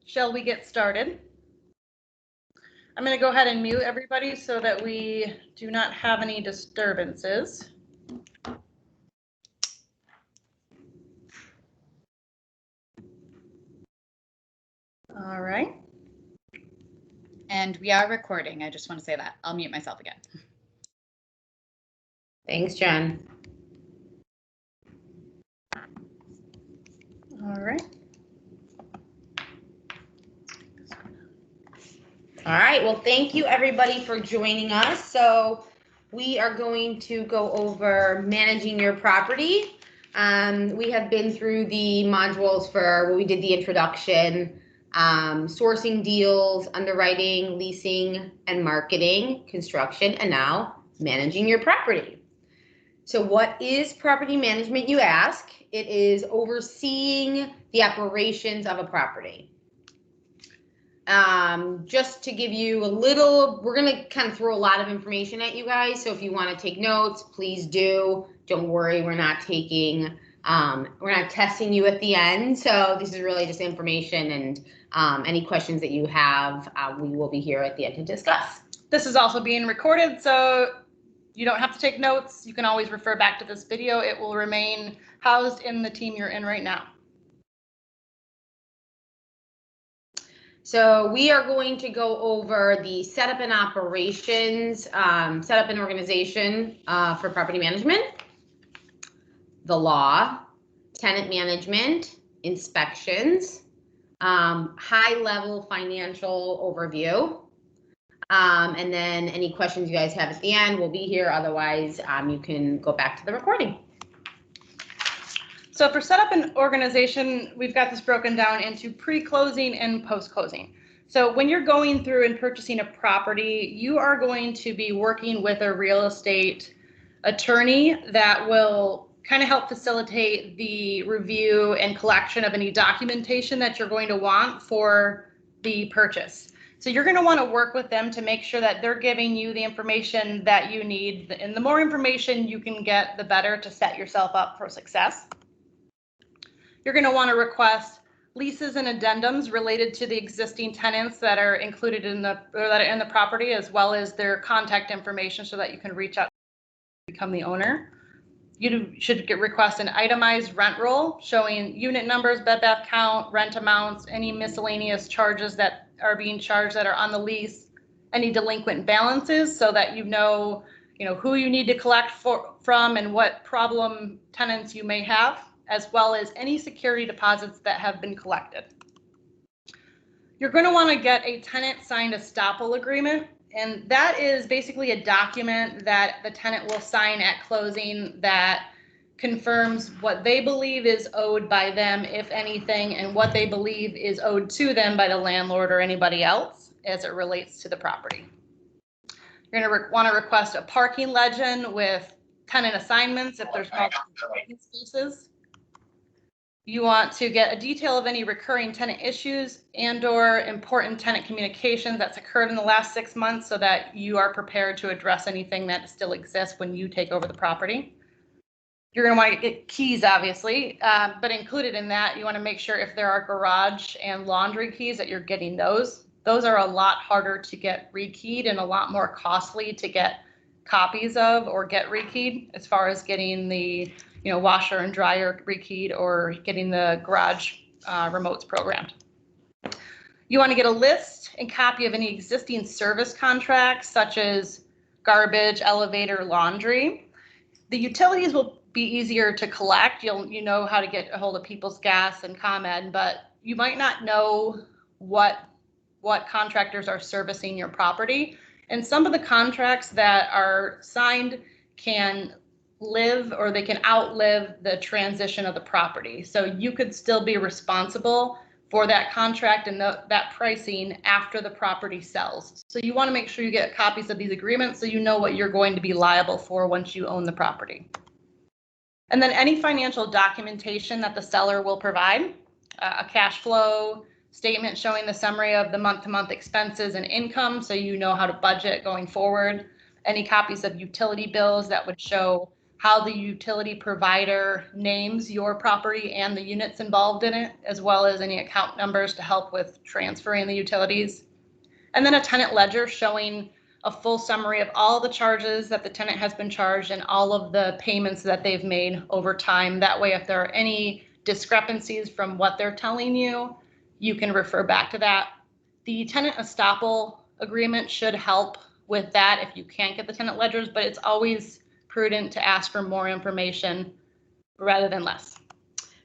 shall we get started? I'm going to go ahead and mute everybody so that we do not have any disturbances. All right. And we are recording. I just want to say that. I'll mute myself again. Thanks, Jen. All right. All right, well, thank you everybody for joining us. So we are going to go over managing your property. We have been through the modules for when we did the introduction, sourcing deals, underwriting, leasing, and marketing, construction, and now managing your property. So what is property management, you ask? It is overseeing the operations of a property. Just to give you a little, we're going to kind of throw a lot of information at you guys. So if you want to take notes, please do. Don't worry, we're not taking, we're not testing you at the end. So this is really just information, and any questions that you have, we will be here at the end to discuss. This is also being recorded, so you don't have to take notes. You can always refer back to this video. It will remain housed in the team you're in right now. So we are going to go over the setup and operations, setup and organization for property management, the law, tenant management, inspections, high-level financial overview, and then any questions you guys have at the end, we'll be here. Otherwise, you can go back to the recording. So for setup and organization, we've got this broken down into pre-closing and post-closing. So when you're going through and purchasing a property, you are going to be working with a real estate attorney that will kind of help facilitate the review and collection of any documentation that you're going to want for the purchase. So you're going to want to work with them to make sure that they're giving you the information that you need. And the more information you can get, the better to set yourself up for success. You're going to want to request leases and addendums related to the existing tenants that are included in the property, as well as their contact information so that you can reach out to become the owner. You should request an itemized rent roll showing unit numbers, bed bath count, rent amounts, any miscellaneous charges that are being charged that are on the lease, any delinquent balances, so that you know who you need to collect from and what problem tenants you may have, as well as any security deposits that have been collected. You're going to want to get a tenant signed estoppel agreement, and that is basically a document that the tenant will sign at closing that confirms what they believe is owed by them, if anything, and what they believe is owed to them by the landlord or anybody else as it relates to the property. You're going to want to request a parking legend with tenant assignments if there's multiple parking spaces. You want to get a detail of any recurring tenant issues and/or important tenant communications that's occurred in the last 6 months so that you are prepared to address anything that still exists when you take over the property. You're going to want to get keys, obviously, but included in that, you want to make sure if there are garage and laundry keys that you're getting those. Those are a lot harder to get rekeyed and a lot more costly to get copies of or get rekeyed, as far as getting the washer and dryer rekeyed or getting the garage remotes programmed. You want to get a list and copy of any existing service contracts, such as garbage, elevator, laundry. The utilities will be easier to collect. You know how to get a hold of People's Gas and ComEd, but you might not know what contractors are servicing your property. And some of the contracts that are signed can live or they can outlive the transition of the property. So you could still be responsible for that contract and that pricing after the property sells. So you want to make sure you get copies of these agreements so you know what you're going to be liable for once you own the property. And then any financial documentation that the seller will provide, a cash flow statement showing the summary of the month-to-month expenses and income so you know how to budget going forward, any copies of utility bills that would show how the utility provider names your property and the units involved in it, as well as any account numbers to help with transferring the utilities. And then a tenant ledger showing a full summary of all the charges that the tenant has been charged and all of the payments that they've made over time. That way, if there are any discrepancies from what they're telling you, you can refer back to that. The tenant estoppel agreement should help with that if you can't get the tenant ledgers, but it's always prudent to ask for more information rather than less.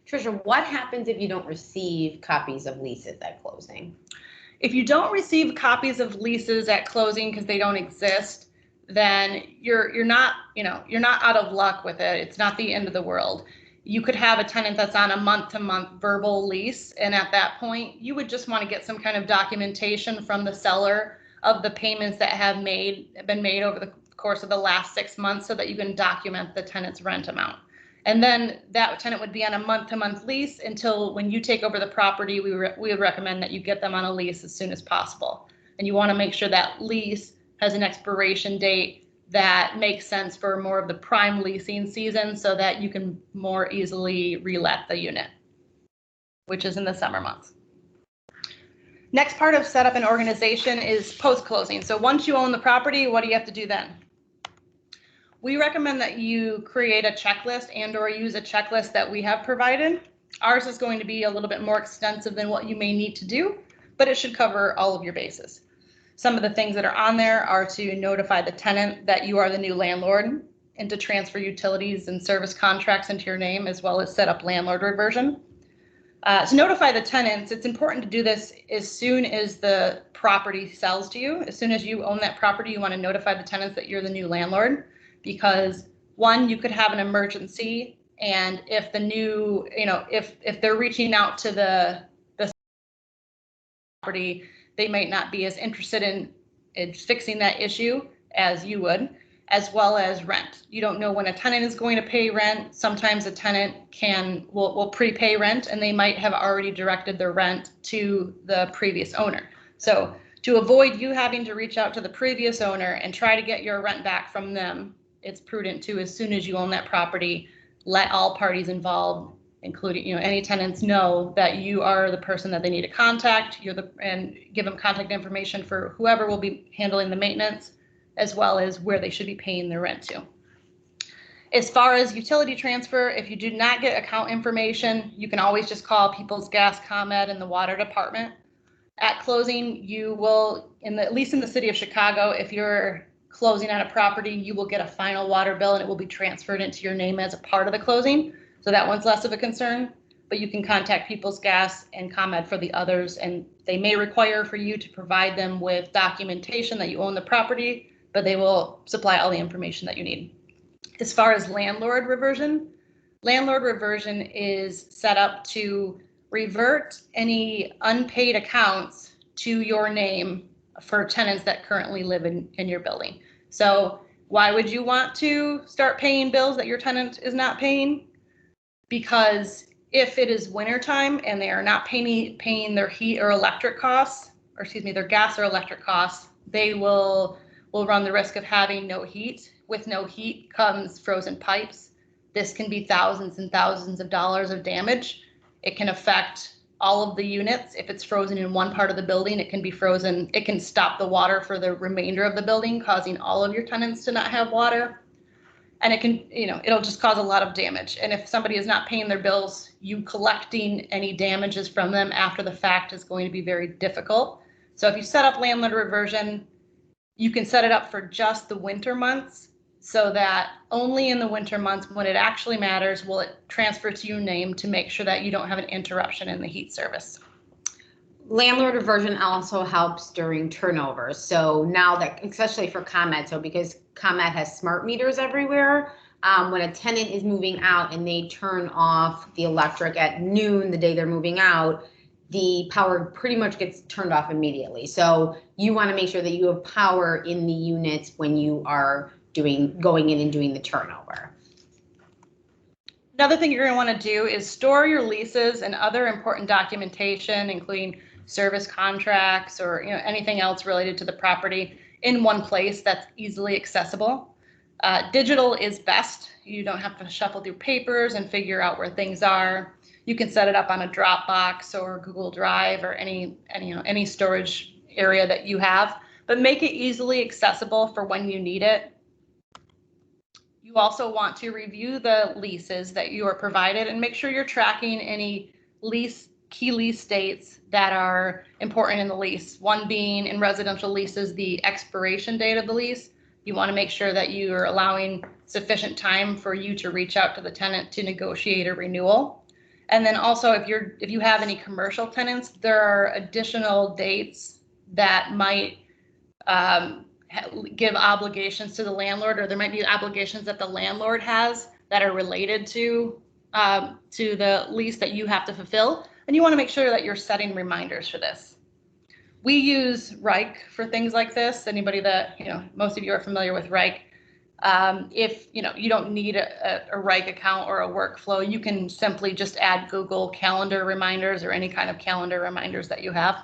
Trisha, what happens if you don't receive copies of leases at closing? If you don't receive copies of leases at closing because they don't exist, then you're not out of luck with it. It's not the end of the world. You could have a tenant that's on a month-to-month verbal lease, and at that point, you would just want to get some kind of documentation from the seller of the payments that have been made over the course of the last 6 months, so that you can document the tenant's rent amount. And then that tenant would be on a month-to-month lease until when you take over the property, we would recommend that you get them on a lease as soon as possible. And you want to make sure that lease has an expiration date that makes sense for more of the prime leasing season, so that you can more easily relet the unit, which is in the summer months. Next part of setup and organization is post-closing. So once you own the property, what do you have to do then? We recommend that you create a checklist and/or use a checklist that we have provided. Ours is going to be a little bit more extensive than what you may need to do, but it should cover all of your bases. Some of the things that are on there are to notify the tenant that you are the new landlord and to transfer utilities and service contracts into your name, as well as set up landlord reversion. To notify the tenants, it's important to do this as soon as the property sells to you. As soon as you own that property, you want to notify the tenants that you're the new landlord, because one, you could have an emergency, and if the new, if they're reaching out to the property, they might not be as interested in fixing that issue as you would, as well as rent. You don't know when a tenant is going to pay rent. Sometimes a tenant will prepay rent, and they might have already directed their rent to the previous owner. So to avoid you having to reach out to the previous owner and try to get your rent back from them, it's prudent to, as soon as you own that property, let all parties involved, including any tenants, know that you are the person that they need to contact. And give them contact information for whoever will be handling the maintenance, as well as where they should be paying their rent to. As far as utility transfer, if you do not get account information, you can always just call People's Gas, ComEd, and the water department. At closing, you will, at least in the city of Chicago, if you're closing on a property, you will get a final water bill, and it will be transferred into your name as a part of the closing. So that one's less of a concern, but you can contact People's Gas and ComEd for the others, and they may require for you to provide them with documentation that you own the property, but they will supply all the information that you need. As far as landlord reversion is set up to revert any unpaid accounts to your name for tenants that currently live in your building. So why would you want to start paying bills that your tenant is not paying? Because if it is wintertime and they are not paying their heat or electric costs, or excuse me, their gas or electric costs, they will run the risk of having no heat. With no heat comes frozen pipes. This can be thousands and thousands of dollars of damage. It can affect all of the units. If it's frozen in one part of the building, it can be frozen. It can stop the water for the remainder of the building, causing all of your tenants to not have water. And it can, it'll just cause a lot of damage. And if somebody is not paying their bills, you collecting any damages from them after the fact is going to be very difficult. So if you set up landlord reversion, you can set it up for just the winter months, so that only in the winter months when it actually matters will it transfer to your name, to make sure that you don't have an interruption in the heat service. Landlord reversion also helps during turnovers. So now that, especially for ComEd, so because ComEd has smart meters everywhere, when a tenant is moving out and they turn off the electric at noon the day they're moving out, the power pretty much gets turned off immediately. So you want to make sure that you have power in the units when you are going in and doing the turnover. Another thing you're going to want to do is store your leases and other important documentation, including service contracts or anything else related to the property, in one place that's easily accessible. Digital is best. You don't have to shuffle through papers and figure out where things are. You can set it up on a Dropbox or Google Drive or any storage area that you have, but make it easily accessible for when you need it. You also want to review the leases that you are provided and make sure you're tracking any key lease dates that are important in the lease. One being in residential leases, the expiration date of the lease. You want to make sure that you are allowing sufficient time for you to reach out to the tenant to negotiate a renewal. And then also if you have any commercial tenants, there are additional dates that might give obligations to the landlord, or there might be obligations that the landlord has that are related to the lease that you have to fulfill. And you want to make sure that you're setting reminders for this. We use Reich for things like this. Anybody that, most of you are familiar with Reich. If you don't need a Reich account or a workflow, you can simply just add Google Calendar reminders or any kind of calendar reminders that you have.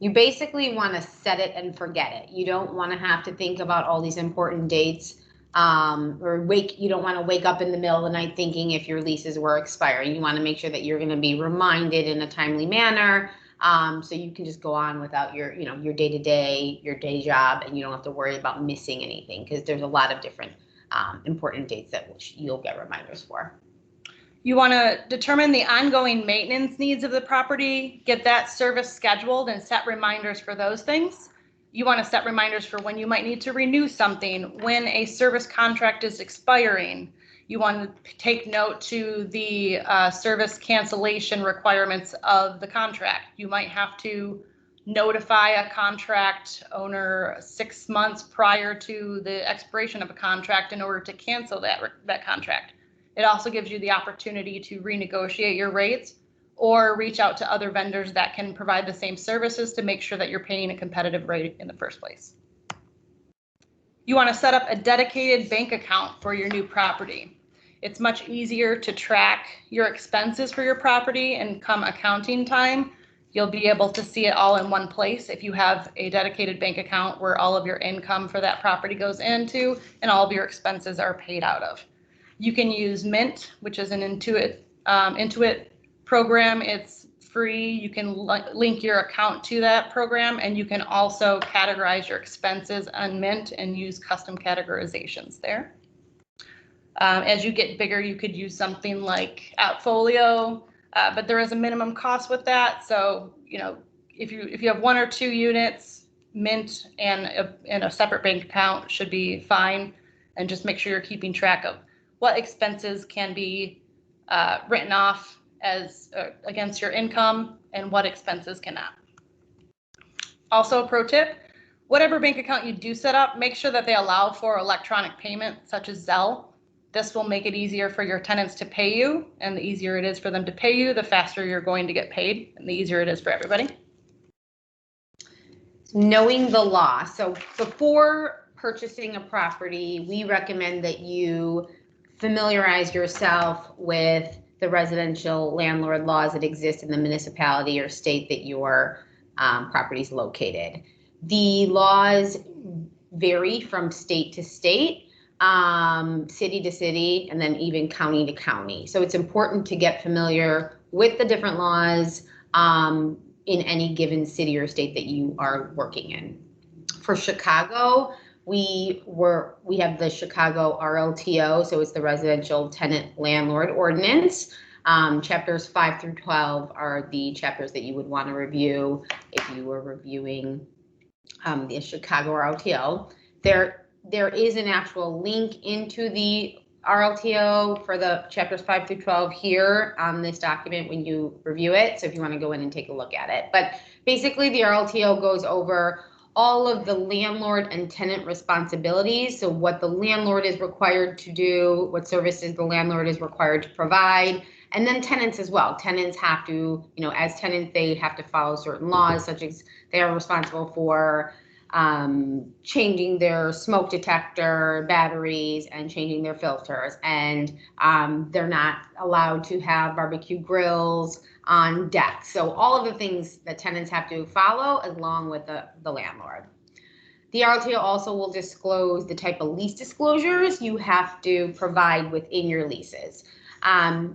You basically want to set it and forget it. You don't want to have to think about all these important dates, you don't want to wake up in the middle of the night thinking if your leases were expiring. You want to make sure that you're going to be reminded in a timely manner, so you can just go on without your day-to-day, your day job, and you don't have to worry about missing anything, because there's a lot of different important dates that you'll get reminders for. You want to determine the ongoing maintenance needs of the property, get that service scheduled, and set reminders for those things. You want to set reminders for when you might need to renew something, when a service contract is expiring. You want to take note to the service cancellation requirements of the contract. You might have to notify a contract owner 6 months prior to the expiration of a contract in order to cancel that contract. It also gives you the opportunity to renegotiate your rates or reach out to other vendors that can provide the same services to make sure that you're paying a competitive rate in the first place. You want to set up a dedicated bank account for your new property. It's much easier to track your expenses for your property, and come accounting time, you'll be able to see it all in one place if you have a dedicated bank account where all of your income for that property goes into and all of your expenses are paid out of. You can use Mint, which is an Intuit program. It's free. You can link your account to that program, and you can also categorize your expenses on Mint and use custom categorizations there. As you get bigger, you could use something like Appfolio, but there is a minimum cost with that. So, if you have 1 or 2 units, Mint and a separate bank account should be fine, and just make sure you're keeping track of what expenses can be written off as against your income and what expenses cannot. Also, a pro tip, whatever bank account you do set up, make sure that they allow for electronic payment such as Zelle. This will make it easier for your tenants to pay you, and the easier it is for them to pay you, the faster you're going to get paid, and the easier it is for everybody. Knowing the law. So before purchasing a property, we recommend that you familiarize yourself with the residential landlord laws that exist in the municipality or state that your property is located. The laws vary from state to state, city to city, and then even county to county. So it's important to get familiar with the different laws in any given city or state that you are working in. For Chicago, we have the Chicago RLTO, so it's the Residential Tenant Landlord Ordinance. Chapters 5 through 12 are the chapters that you would want to review if you were reviewing the Chicago RLTO. There is an actual link into the RLTO for the chapters 5 through 12 here on this document when you review it. So if you want to go in and take a look at it. But basically the RLTO goes over all of the landlord and tenant responsibilities. So what the landlord is required to do, what services the landlord is required to provide, and then tenants as well. Tenants have to, as tenants, they have to follow certain laws, such as they are responsible for changing their smoke detector batteries and changing their filters, and they're not allowed to have barbecue grills on deck. So all of the things that tenants have to follow along with the landlord. The RLTO also will disclose the type of lease disclosures you have to provide within your leases.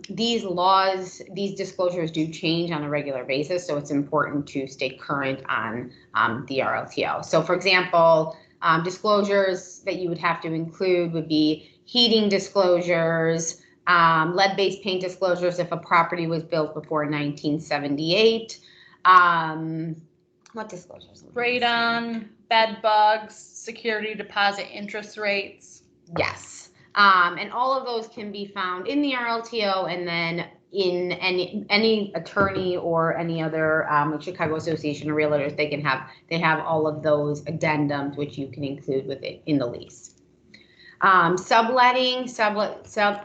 These disclosures do change on a regular basis, so it's important to stay current on the RLTO. So for example, disclosures that you would have to include would be heating disclosures, lead-based paint disclosures if a property was built before 1978. What disclosures? Radon, bed bugs, security deposit interest rates. Yes. And all of those can be found in the RLTO, and then in any attorney or any other like Chicago Association of Realtors, they have all of those addendums which you can include with it in the lease. Subletting,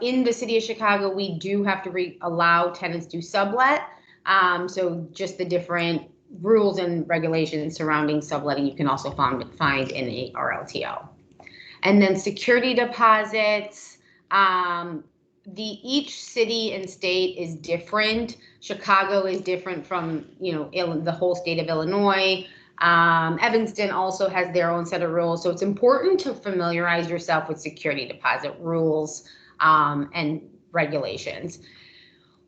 in the city of Chicago, we do have to allow tenants to sublet. So just the different rules and regulations surrounding subletting you can also find in a RLTO. And then security deposits, each city and state is different. Chicago is different from, the whole state of Illinois. Evanston also has their own set of rules. So it's important to familiarize yourself with security deposit rules and regulations.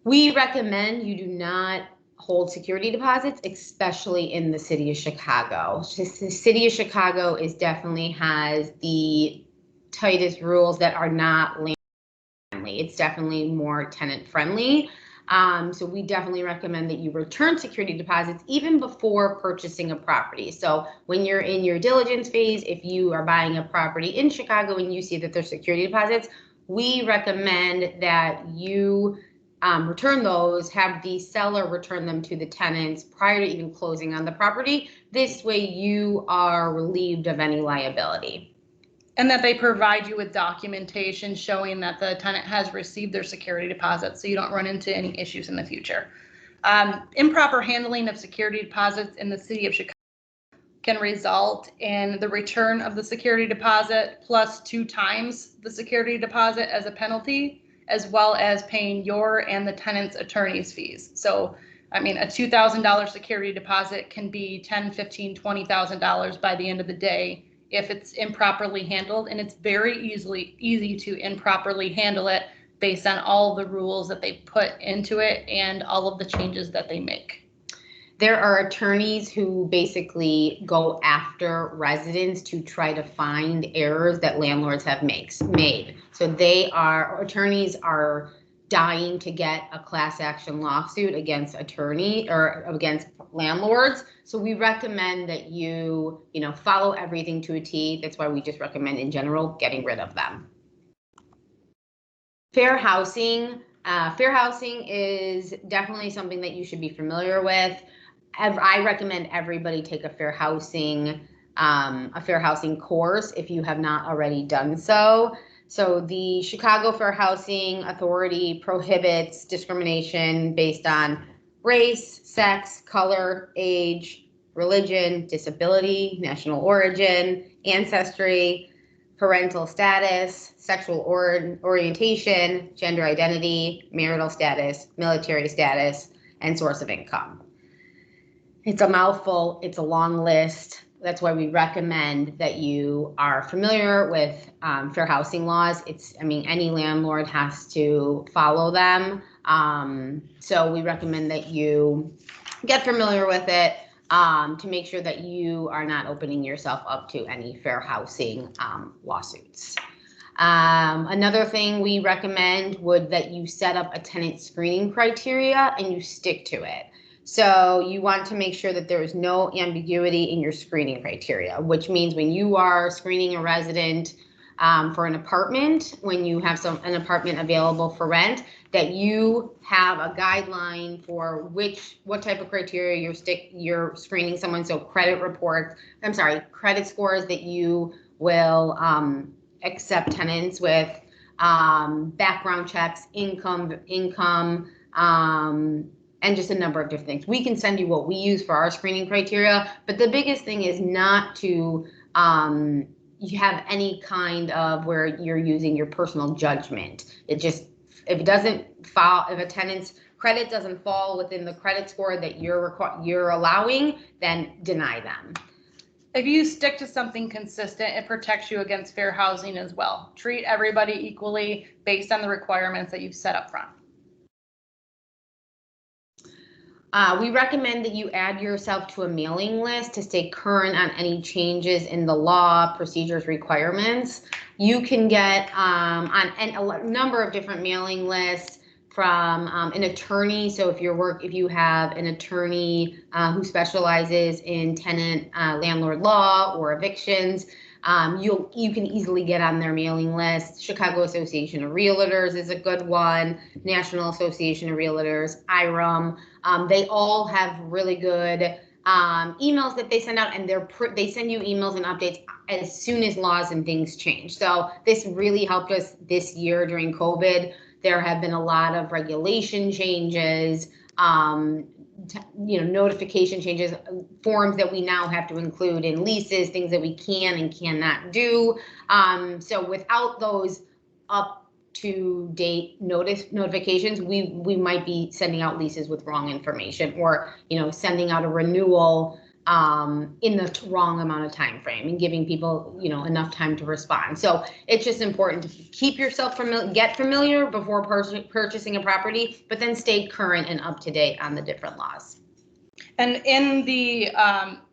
We recommend you do not hold security deposits, especially in the city of Chicago. The city of Chicago definitely has the tightest rules that are not landlord friendly. It's definitely more tenant friendly. So we definitely recommend that you return security deposits even before purchasing a property. So when you're in your diligence phase, if you are buying a property in Chicago and you see that there's security deposits, we recommend that you return those, have the seller return them to the tenants prior to even closing on the property. This way you are relieved of any liability. And that they provide you with documentation showing that the tenant has received their security deposit, so you don't run into any issues in the future. Improper handling of security deposits in the city of Chicago can result in the return of the security deposit plus 2 times the security deposit as a penalty, as well as paying your and the tenant's attorney's fees. So, a $2,000 security deposit can be $10,000, $15,000, $20,000 by the end of the day if it's improperly handled, and it's very easy to improperly handle it based on all the rules that they put into it and all of the changes that they make. There are attorneys who basically go after residents to try to find errors that landlords have made. So attorneys are dying to get a class action lawsuit against against landlords. So we recommend that you follow everything to a T. That's why we just recommend in general getting rid of them. Fair housing. Fair housing is definitely something that you should be familiar with. I recommend everybody take a fair housing course if you have not already done so. So the Chicago Fair Housing Authority prohibits discrimination based on race, sex, color, age, religion, disability, national origin, ancestry, parental status, sexual orientation, gender identity, marital status, military status, and source of income. It's a mouthful. It's a long list. That's why we recommend that you are familiar with fair housing laws. Any landlord has to follow them. So we recommend that you get familiar with it to make sure that you are not opening yourself up to any fair housing lawsuits. Another thing we recommend that you set up a tenant screening criteria and you stick to it. So you want to make sure that there is no ambiguity in your screening criteria, which means when you are screening a resident for an apartment, when you have an apartment available for rent, that you have a guideline for what type of criteria you're screening someone. So credit scores that you will accept tenants with, background checks, income, and just a number of different things. We can send you what we use for our screening criteria, but the biggest thing is not to you have any kind of where you're using your personal judgment. If a tenant's credit doesn't fall within the credit score that you're allowing, then deny them. If you stick to something consistent, it protects you against fair housing as well. Treat everybody equally based on the requirements that you've set up front. We recommend that you add yourself to a mailing list to stay current on any changes in the law, procedures, requirements. You can get on a number of different mailing lists from an attorney. So if you have an attorney who specializes in tenant landlord law or evictions, you can easily get on their mailing list. Chicago Association of Realtors is a good one. National Association of Realtors, IREM. They all have really good emails that they send out, and they send you emails and updates as soon as laws and things change. So this really helped us this year during COVID. There have been a lot of regulation changes, notification changes, forms that we now have to include in leases, things that we can and cannot do. So without those up-to-date notifications, we might be sending out leases with wrong information, or sending out a renewal in the wrong amount of time frame and giving people enough time to respond. So it's just important to keep yourself get familiar before purchasing a property, but then stay current and up to date on the different laws. And in the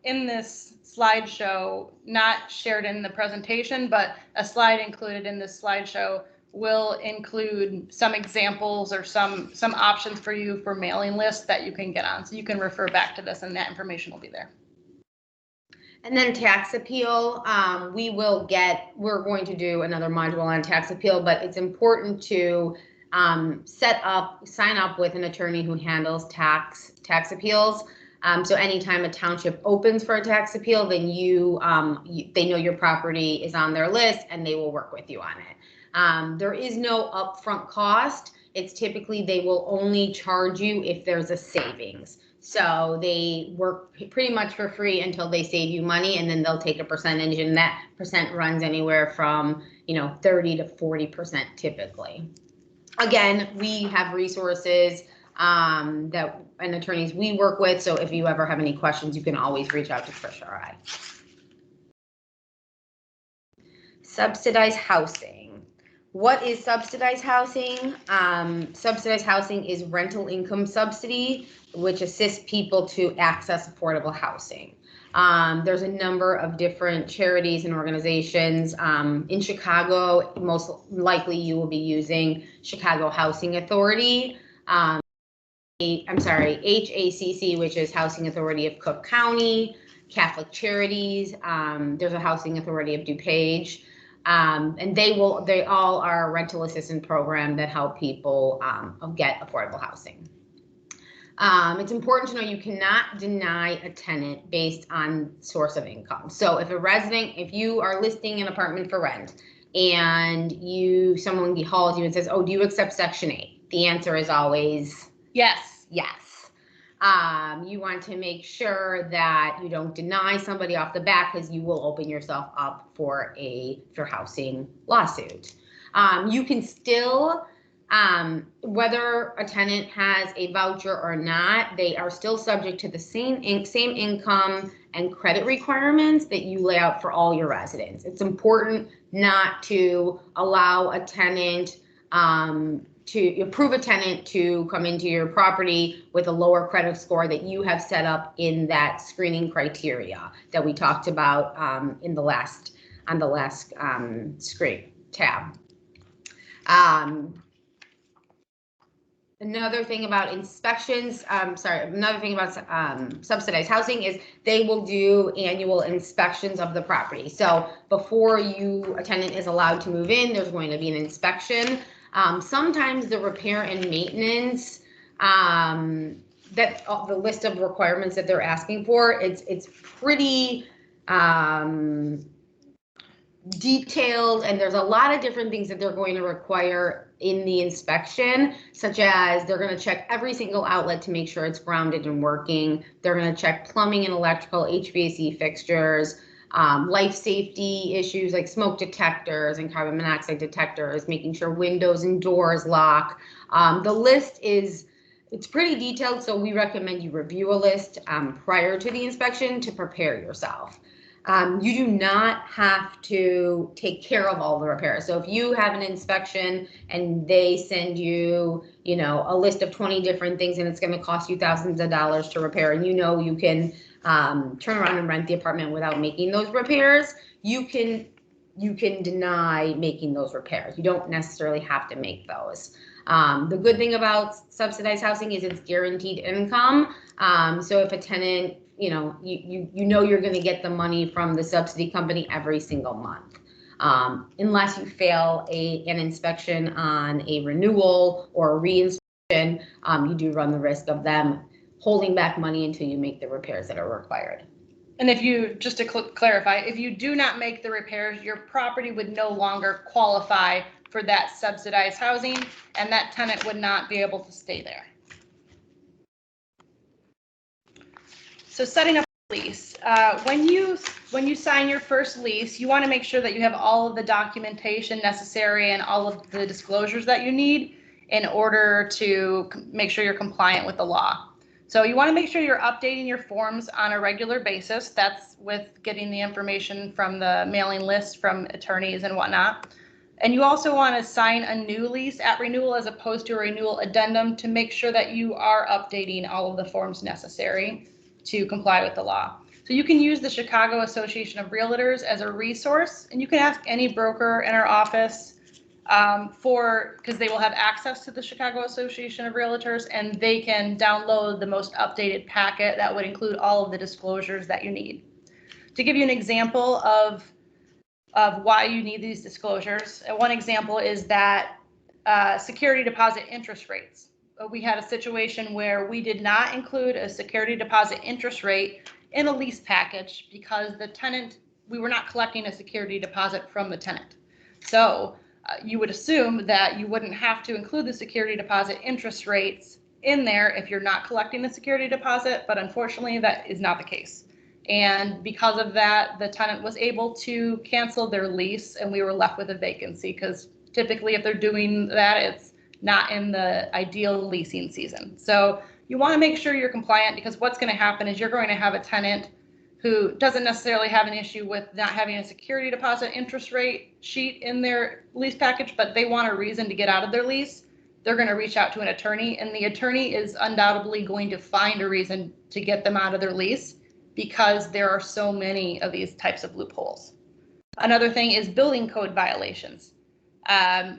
in this slideshow, not shared in the presentation, but a slide included in this slideshow will include some examples or some options for you for mailing lists that you can get on. So you can refer back to this and that information will be there. And then tax appeal, we're going to do another module on tax appeal, but it's important to sign up with an attorney who handles tax appeals. So anytime a township opens for a tax appeal, then they know your property is on their list and they will work with you on it. There is no upfront cost. It's typically they will only charge you if there's a savings. So they work pretty much for free until they save you money, and then they'll take a percentage, and that percent runs anywhere from 30 to 40% typically. Again, we have resources and attorneys we work with. So if you ever have any questions, you can always reach out to Trish or I. Subsidized housing. What is subsidized housing? Subsidized housing is rental income subsidy, which assists people to access affordable housing. There's a number of different charities and organizations. In Chicago, most likely you will be using Chicago Housing Authority. HACC, which is Housing Authority of Cook County, Catholic Charities. There's a Housing Authority of DuPage. And they all are a rental assistance program that help people get affordable housing. It's important to know you cannot deny a tenant based on source of income. So if you are listing an apartment for rent and someone calls you and says, "Oh, do you accept Section 8?" The answer is always yes. Yes. You want to make sure that you don't deny somebody off the bat, because you will open yourself up for a fair housing lawsuit. You can still, whether a tenant has a voucher or not, they are still subject to the same income and credit requirements that you lay out for all your residents. It's important not to allow a tenant to approve a tenant to come into your property with a lower credit score that you have set up in that screening criteria that we talked about on the last screen tab. Another thing about inspections, subsidized housing is they will do annual inspections of the property. So before a tenant is allowed to move in, there's going to be an inspection. Sometimes the repair and maintenance, the list of requirements that they're asking for, it's pretty detailed, and there's a lot of different things that they're going to require in the inspection, such as they're going to check every single outlet to make sure it's grounded and working. They're going to check plumbing and electrical, HVAC fixtures, life safety issues like smoke detectors and carbon monoxide detectors, making sure windows and doors lock. The list it's pretty detailed, so we recommend you review a list prior to the inspection to prepare yourself. You do not have to take care of all the repairs. So if you have an inspection and they send you, you know, a list of 20 different things and it's going to cost you thousands of dollars to repair, and you know you can turn around and rent the apartment without making those repairs, you can deny making those repairs. You don't necessarily have to make those. The good thing about subsidized housing is it's guaranteed income. So if a tenant, you know, you know you're going to get the money from the subsidy company every single month. Unless you fail an inspection on a renewal or a re-inspection, you do run the risk of them holding back money until you make the repairs that are required. And if you, just to clarify, if you do not make the repairs, your property would no longer qualify for that subsidized housing, and that tenant would not be able to stay there. So setting up a lease. When you sign your first lease, you want to make sure that you have all of the documentation necessary and all of the disclosures that you need in order to make sure you're compliant with the law. So you want to make sure you're updating your forms on a regular basis. That's with getting the information from the mailing list from attorneys and whatnot. And you also want to sign a new lease at renewal as opposed to a renewal addendum to make sure that you are updating all of the forms necessary to comply with the law. So you can use the Chicago Association of Realtors as a resource, and you can ask any broker in our office because they will have access to the Chicago Association of Realtors, and they can download the most updated packet that would include all of the disclosures that you need. To give you an example of why you need these disclosures, one example is that security deposit interest rates. We had a situation where we did not include a security deposit interest rate in a lease package because the tenant, we were not collecting a security deposit from the tenant. So you would assume that you wouldn't have to include the security deposit interest rates in there if you're not collecting the security deposit, but unfortunately that is not the case. And because of that, the tenant was able to cancel their lease and we were left with a vacancy because typically if they're doing that, it's not in the ideal leasing season. So you want to make sure you're compliant because what's going to happen is you're going to have a tenant who doesn't necessarily have an issue with not having a security deposit interest rate sheet in their lease package, but they want a reason to get out of their lease. They're going to reach out to an attorney, and the attorney is undoubtedly going to find a reason to get them out of their lease because there are so many of these types of loopholes. Another thing is building code violations.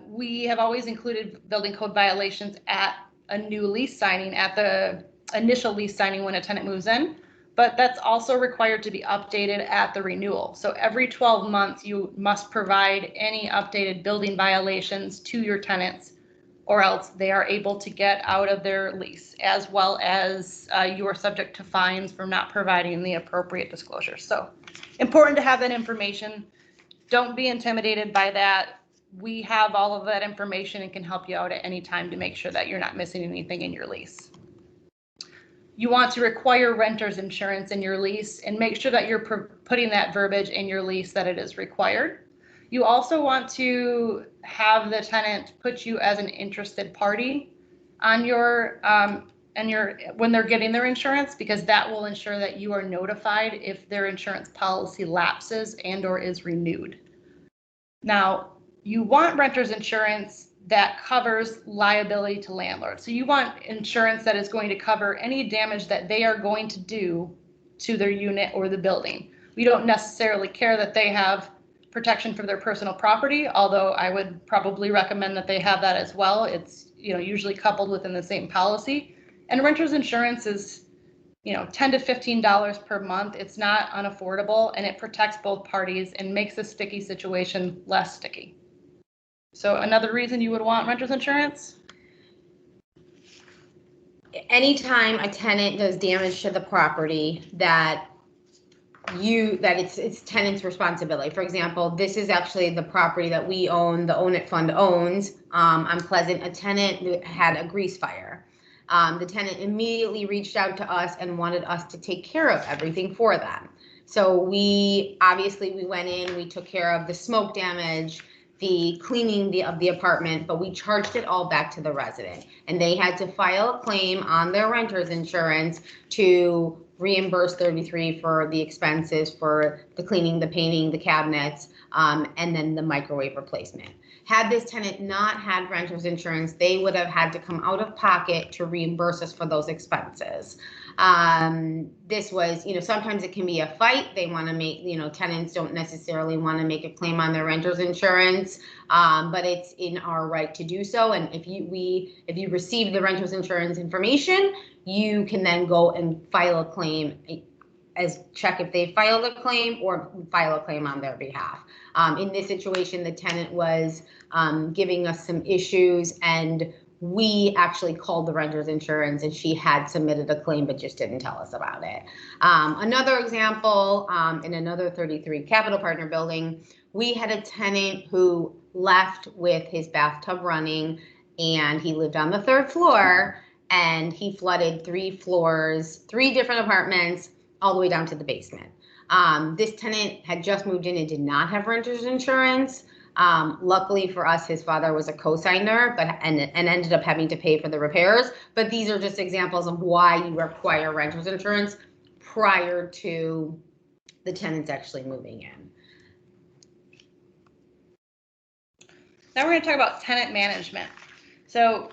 We have always included building code violations at a new lease signing, at the initial lease signing when a tenant moves in, but that's also required to be updated at the renewal. So every 12 months, you must provide any updated building violations to your tenants, or else they are able to get out of their lease, as well as you are subject to fines for not providing the appropriate disclosures. So important to have that information. Don't be intimidated by that. We have all of that information and can help you out at any time to make sure that you're not missing anything in your lease. You want to require renter's insurance in your lease and make sure that you're putting that verbiage in your lease that it is required. You also want to have the tenant put you as an interested party on your when they're getting their insurance, because that will ensure that you are notified if their insurance policy lapses and or is renewed. Now, you want renter's insurance that covers liability to landlords. So you want insurance that is going to cover any damage that they are going to do to their unit or the building. We don't necessarily care that they have protection for their personal property, although I would probably recommend that they have that as well. It's, you know, usually coupled within the same policy. And renter's insurance is, you know, $10 to $15 per month. It's not unaffordable, and it protects both parties and makes a sticky situation less sticky. So another reason you would want renter's insurance? Anytime a tenant does damage to the property that it's tenant's responsibility. For example, this is actually the property that we own, the Own It Fund owns on Pleasant. A tenant had a grease fire. The tenant immediately reached out to us and wanted us to take care of everything for them. So we went in, we took care of the smoke damage, the cleaning of the apartment, but we charged it all back to the resident. And they had to file a claim on their renter's insurance to reimburse 33 for the expenses for the cleaning, the painting, the cabinets, and then the microwave replacement. Had this tenant not had renter's insurance, they would have had to come out of pocket to reimburse us for those expenses. This was, sometimes it can be a fight. They want to make, tenants don't necessarily want to make a claim on their renter's insurance, but it's in our right to do so. And if you receive the renter's insurance information, you can then go and file a claim, check if they filed a claim or file a claim on their behalf. In this situation, the tenant was giving us some issues, and we actually called the renter's insurance, and she had submitted a claim but just didn't tell us about it. Another example, in another 33 Capital Partner building, we had a tenant who left with his bathtub running, and he lived on the 3rd floor, and he flooded 3 floors, 3 different apartments, all the way down to the basement. This tenant had just moved in and did not have renter's insurance. Luckily for us, his father was a co-signer, and ended up having to pay for the repairs. But these are just examples of why you require renter's insurance prior to the tenants actually moving in. Now we're going to talk about tenant management. So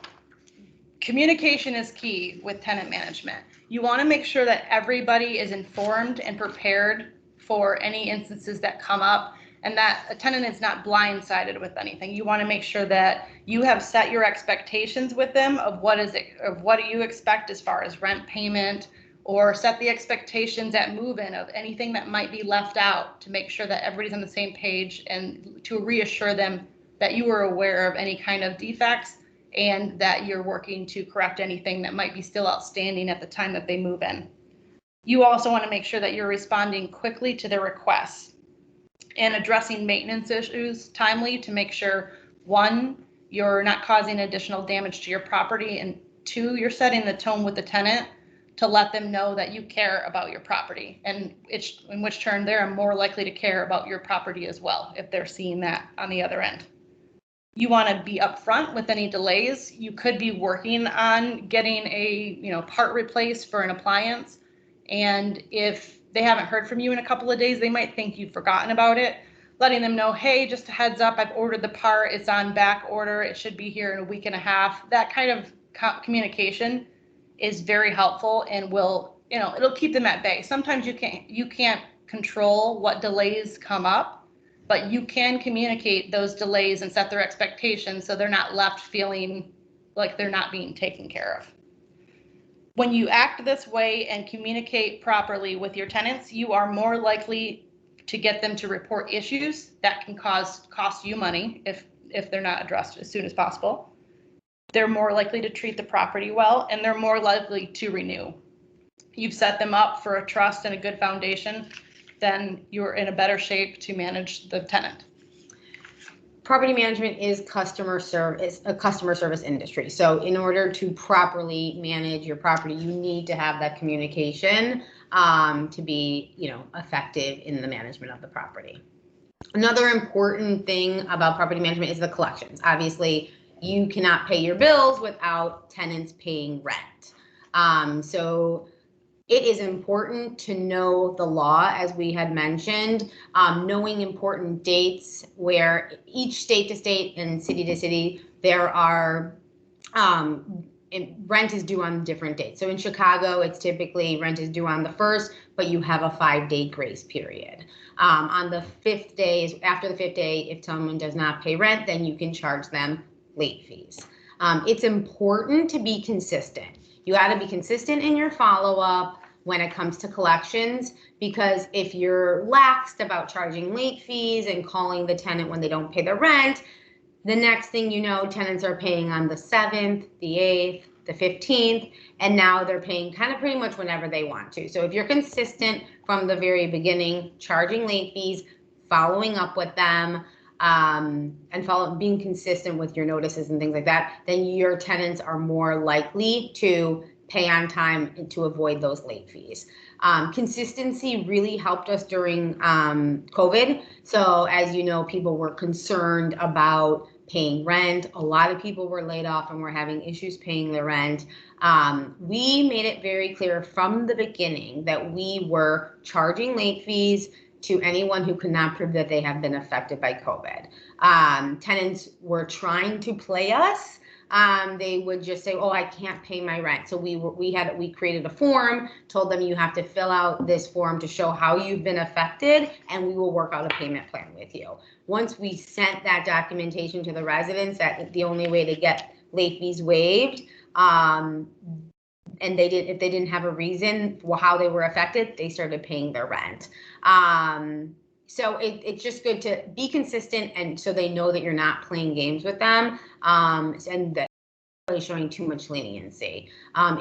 communication is key with tenant management. You want to make sure that everybody is informed and prepared for any instances that come up, and that a tenant is not blindsided with anything. You want to make sure that you have set your expectations with them of what do you expect as far as rent payment, or set the expectations at move-in of anything that might be left out, to make sure that everybody's on the same page and to reassure them that you are aware of any kind of defects and that you're working to correct anything that might be still outstanding at the time that they move in. You also want to make sure that you're responding quickly to their requests and addressing maintenance issues timely to make sure, 1, you're not causing additional damage to your property, and 2, you're setting the tone with the tenant to let them know that you care about your property, and in which turn they're more likely to care about your property as well if they're seeing that on the other end. You want to be upfront with any delays. You could be working on getting a part replaced for an appliance, and if they haven't heard from you in a couple of days, they might think you've forgotten about it. Letting them know, hey, just a heads up, I've ordered the part, it's on back order, it should be here in a week and a half. That kind of communication is very helpful and will, it'll keep them at bay. Sometimes you can't control what delays come up, but you can communicate those delays and set their expectations so they're not left feeling like they're not being taken care of. When you act this way and communicate properly with your tenants, you are more likely to get them to report issues that can cost you money if they're not addressed as soon as possible. They're more likely to treat the property well, and they're more likely to renew. You've set them up for a trust and a good foundation, then you're in a better shape to manage the tenant. Property management is a customer service industry. So in order to properly manage your property, you need to have that communication to be, effective in the management of the property. Another important thing about property management is the collections. Obviously, you cannot pay your bills without tenants paying rent. So it is important to know the law, as we had mentioned, knowing important dates where each state to state and city to city, there are rent is due on different dates. So in Chicago, it's typically rent is due on the 1st, but you have a 5-day grace period. On the 5th day, after the 5th day, if someone does not pay rent, then you can charge them late fees. It's important to be consistent. You got to be consistent in your follow-up when it comes to collections, because if you're laxed about charging late fees and calling the tenant when they don't pay their rent, the next thing you know, tenants are paying on the 7th, the 8th, the 15th, and now they're paying kind of pretty much whenever they want to. So if you're consistent from the very beginning, charging late fees, following up with them, and being consistent with your notices and things like that, then your tenants are more likely to pay on time to avoid those late fees. Consistency really helped us during COVID. So as you know, people were concerned about paying rent. A lot of people were laid off and were having issues paying their rent. We made it very clear from the beginning that we were charging late fees to anyone who could not prove that they have been affected by COVID. Tenants were trying to play us. They would just say, "Oh, I can't pay my rent." So we created a form, told them you have to fill out this form to show how you've been affected, and we will work out a payment plan with you. Once we sent that documentation to the residents, that the only way to get late fees waived, and if they didn't have a reason for how they were affected, they started paying their rent. So it's just good to be consistent, and so they know that you're not playing games with them, and that really showing too much leniency.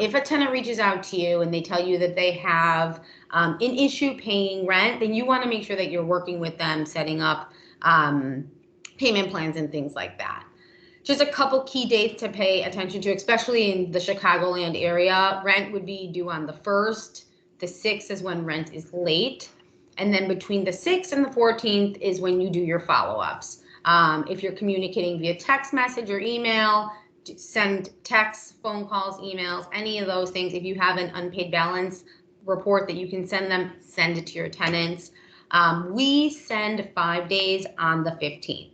If a tenant reaches out to you and they tell you that they have an issue paying rent, then you want to make sure that you're working with them, setting up payment plans and things like that. Just a couple key dates to pay attention to, especially in the Chicagoland area. Rent would be due on the 1st. The 6th is when rent is late. And then between the 6th and the 14th is when you do your follow-ups. If you're communicating via text message or email, send texts, phone calls, emails, any of those things. If you have an unpaid balance report that you can send them, send it to your tenants. We send 5 days on the 15th.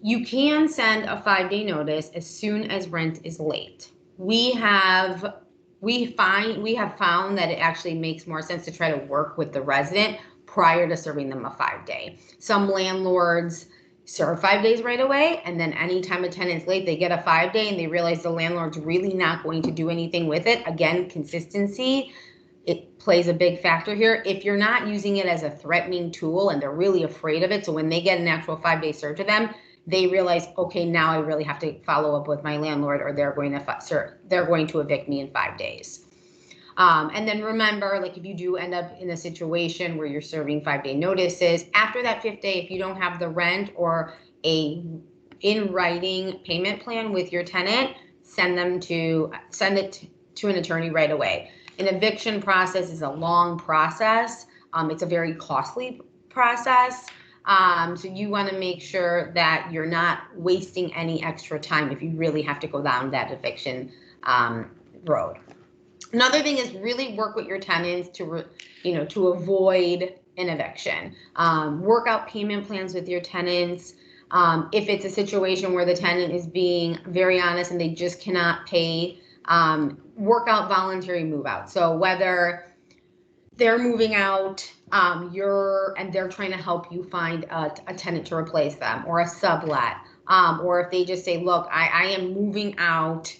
You can send a 5-day notice as soon as rent is late. We have found that it actually makes more sense to try to work with the resident prior to serving them a 5-day. Some landlords serve 5 days right away, and then anytime a tenant's late, they get a 5-day and they realize the landlord's really not going to do anything with it. Again, consistency, it plays a big factor here. If you're not using it as a threatening tool and they're really afraid of it, so when they get an actual 5-day serve to them, they realize, okay, now I really have to follow up with my landlord, or they're going to evict me in 5 days. And then remember, like if you do end up in a situation where you're serving 5-day notices, after that 5th day, if you don't have the rent or a in writing payment plan with your tenant, send it to an attorney right away. An eviction process is a long process. It's a very costly process. So you want to make sure that you're not wasting any extra time if you really have to go down that eviction road. Another thing is really work with your tenants to avoid an eviction. Work out payment plans with your tenants. If it's a situation where the tenant is being very honest and they just cannot pay, work out voluntary move out. So whether they're moving out, and they're trying to help you find a tenant to replace them, or a sublet, or if they just say, look, I am moving out,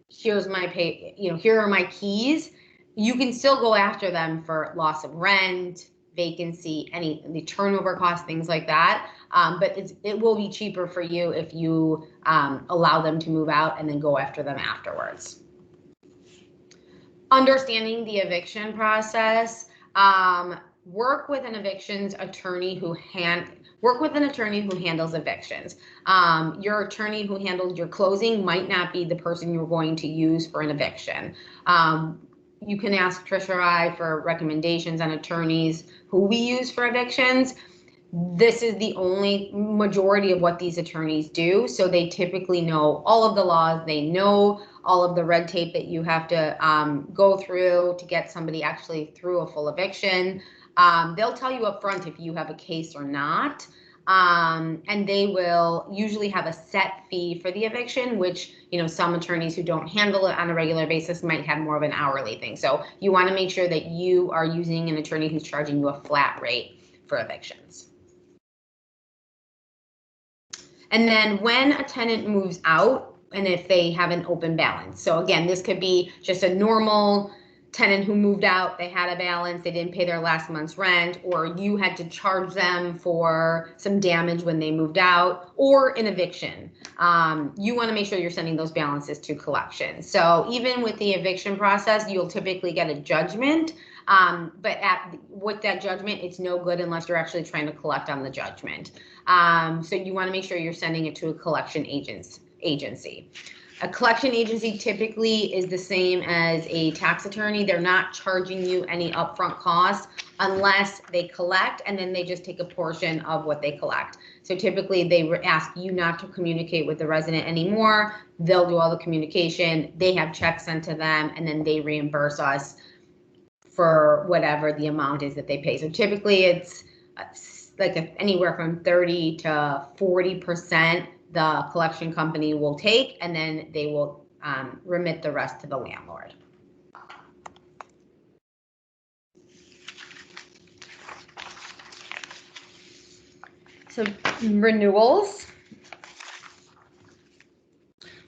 here's my here are my keys, you can still go after them for loss of rent, vacancy, the turnover costs, things like that. But it will be cheaper for you if you allow them to move out and then go after them afterwards. Understanding the eviction process, work with an evictions attorney who handles evictions. Your attorney who handles your closing might not be the person you're going to use for an eviction. You can ask Trisha or I for recommendations on attorneys who we use for evictions. This is the only majority of what these attorneys do. So they typically know all of the laws. They know all of the red tape that you have to go through to get somebody actually through a full eviction. They'll tell you up front if you have a case or not. And they will usually have a set fee for the eviction, which, some attorneys who don't handle it on a regular basis might have more of an hourly thing. So you want to make sure that you are using an attorney who's charging you a flat rate for evictions. And then when a tenant moves out, and if they have an open balance. So again, this could be just a normal tenant who moved out, they had a balance, they didn't pay their last month's rent, or you had to charge them for some damage when they moved out, or an eviction. You want to make sure you're sending those balances to collection. So even with the eviction process, you'll typically get a judgment, but with that judgment, it's no good unless you're actually trying to collect on the judgment. So you want to make sure you're sending it to a collection agency. A collection agency typically is the same as a tax attorney. They're not charging you any upfront cost unless they collect, and then they just take a portion of what they collect. So typically they ask you not to communicate with the resident anymore. They'll do all the communication. They have checks sent to them, and then they reimburse us for whatever the amount is that they pay. So typically it's like anywhere from 30 to 40% the collection company will take, and then they will remit the rest to the landlord. So renewals.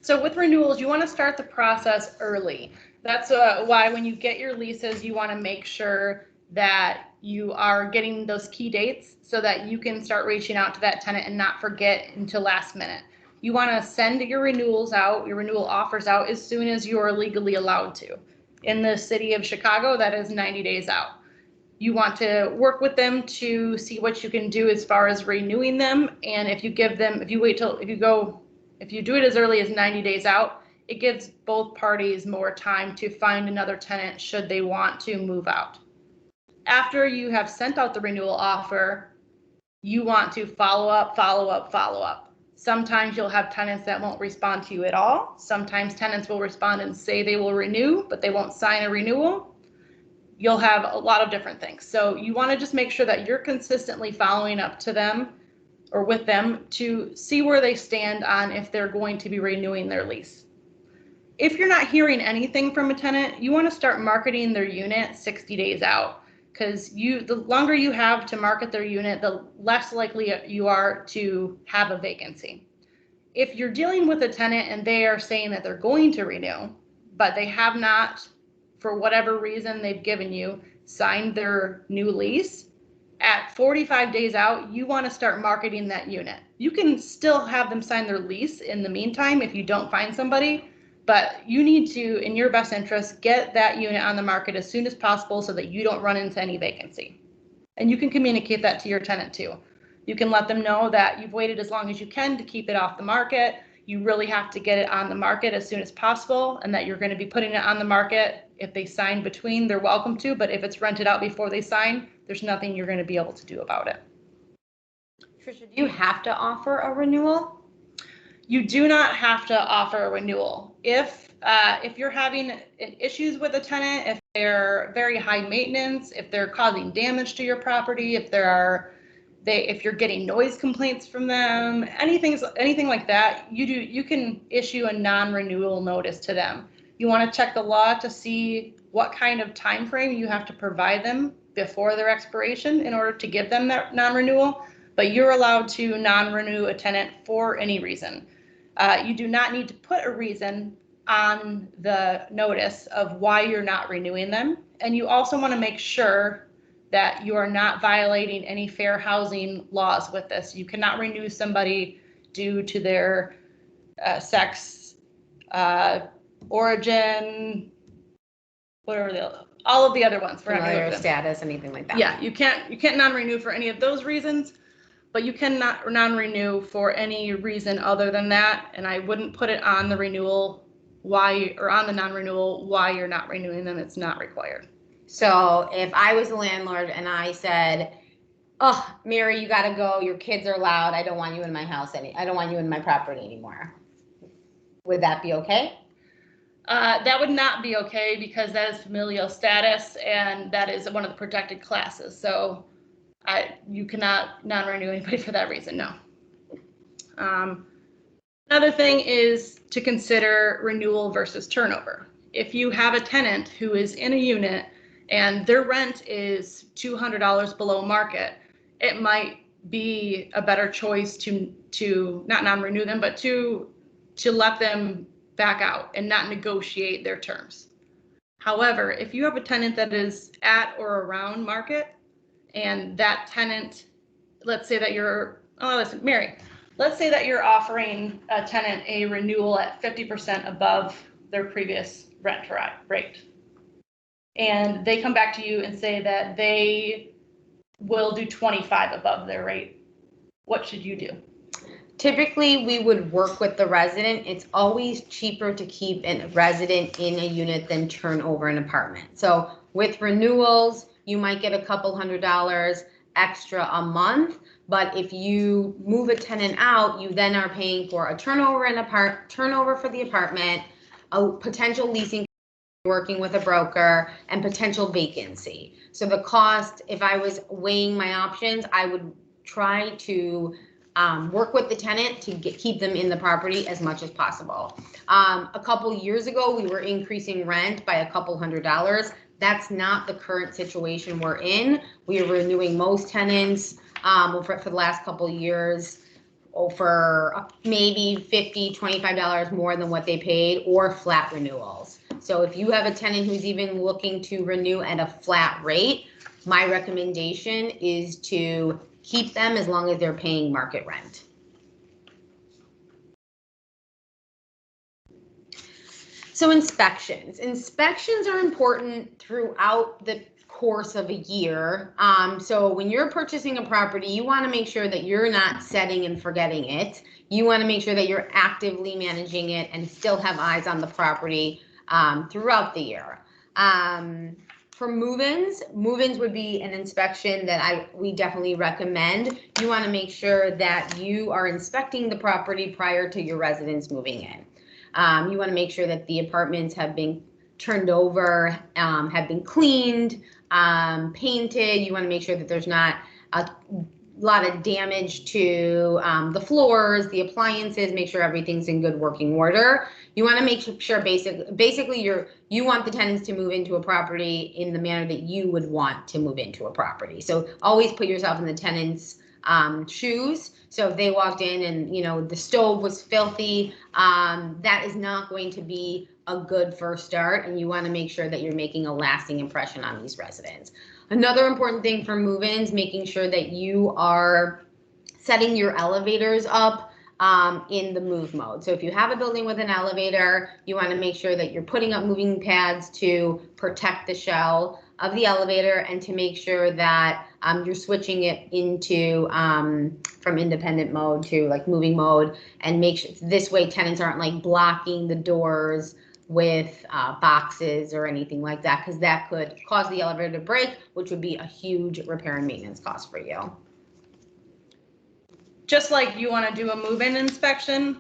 So with renewals, you want to start the process early. That's why when you get your leases, you want to make sure that you are getting those key dates so that you can start reaching out to that tenant and not forget until last minute. You want to send your renewals out, your renewal offers out as soon as you are legally allowed to. In the city of Chicago, that is 90 days out. You want to work with them to see what you can do as far as renewing them. And if you give them, if you do it as early as 90 days out, it gives both parties more time to find another tenant should they want to move out. After you have sent out the renewal offer, you want to follow up. Sometimes you'll have tenants that won't respond to you at all. Sometimes tenants will respond and say they will renew, but they won't sign a renewal. You'll have a lot of different things. So you want to just make sure that you're consistently following up to them or with them to see where they stand on if they're going to be renewing their lease. If you're not hearing anything from a tenant, you want to start marketing their unit 60 days out, because the longer you have to market their unit, the less likely you are to have a vacancy. If you're dealing with a tenant and they are saying that they're going to renew, but they have not, for whatever reason they've given you, signed their new lease, at 45 days out, you want to start marketing that unit. You can still have them sign their lease in the meantime if you don't find somebody, but you need to, in your best interest, get that unit on the market as soon as possible so that you don't run into any vacancy. And you can communicate that to your tenant too. You can let them know that you've waited as long as you can to keep it off the market. You really have to get it on the market as soon as possible, and that you're going to be putting it on the market. If they sign between, they're welcome to, but if it's rented out before they sign, there's nothing you're going to be able to do about it. Trisha, do you have to offer a renewal? You do not have to offer a renewal. If you're having issues with a tenant, if they're very high maintenance, if they're causing damage to your property, if you're getting noise complaints from them, anything like that, you can issue a non-renewal notice to them. You want to check the law to see what kind of time frame you have to provide them before their expiration in order to give them that non-renewal, but you're allowed to non-renew a tenant for any reason. You do not need to put a reason on the notice of why you're not renewing them. And you also want to make sure that you are not violating any fair housing laws with this. You cannot renew somebody due to their sex, origin, all of the other ones. Familiar status, anything like that. Yeah, you can't non-renew for any of those reasons, but you cannot non-renew for any reason other than that. And I wouldn't put it on the renewal on the non-renewal why you're not renewing them. It's not required. So if I was a landlord and I said, "Oh, Mary, you got to go. Your kids are loud. I don't want you in my house I don't want you in my property anymore." Would that be okay? That would not be okay, because that is familial status and that is one of the protected classes. So you cannot non-renew anybody for that reason, no. Another thing is to consider renewal versus turnover. If you have a tenant who is in a unit and their rent is $200 below market, it might be a better choice to not non-renew them, but to let them back out and not negotiate their terms. However, if you have a tenant that is at or around market, and that tenant, let's say that you're offering a tenant a renewal at 50% above their previous rent rate, and they come back to you and say that they will do 25 above their rate, what should you do? Typically, we would work with the resident. It's always cheaper to keep a resident in a unit than turn over an apartment. So with renewals, you might get a couple $100 extra a month. But if you move a tenant out, you then are paying for a turnover for the apartment, a potential leasing, working with a broker, and potential vacancy. So the cost, if I was weighing my options, I would try to work with the tenant to keep them in the property as much as possible. A couple years ago, we were increasing rent by a couple $100. That's not the current situation we're in. We are renewing most tenants for the last couple years for maybe $50, $25 more than what they paid, or flat renewals. So if you have a tenant who's even looking to renew at a flat rate, my recommendation is to keep them as long as they're paying market rent. So inspections. Inspections are important throughout the course of a year. So when you're purchasing a property, you want to make sure that you're not setting and forgetting it. You want to make sure that you're actively managing it and still have eyes on the property throughout the year. For move-ins would be an inspection that we definitely recommend. You want to make sure that you are inspecting the property prior to your residents moving in. You want to make sure that the apartments have been turned over, have been cleaned, painted. You want to make sure that there's not a lot of damage to the floors, the appliances. Make sure everything's in good working order. You want to make sure basically you want the tenants to move into a property in the manner that you would want to move into a property. So always put yourself in the tenant's shoes. So if they walked in and the stove was filthy, that is not going to be a good first start, and you want to make sure that you're making a lasting impression on these residents. Another important thing for move-ins, making sure that you are setting your elevators up in the move mode. So if you have a building with an elevator, you want to make sure that you're putting up moving pads to protect the shell of the elevator, and to make sure that you're switching it into from independent mode to like moving mode, and make sure this way tenants aren't like blocking the doors with boxes or anything like that, because that could cause the elevator to break, which would be a huge repair and maintenance cost for you. Just like you want to do a move-in inspection,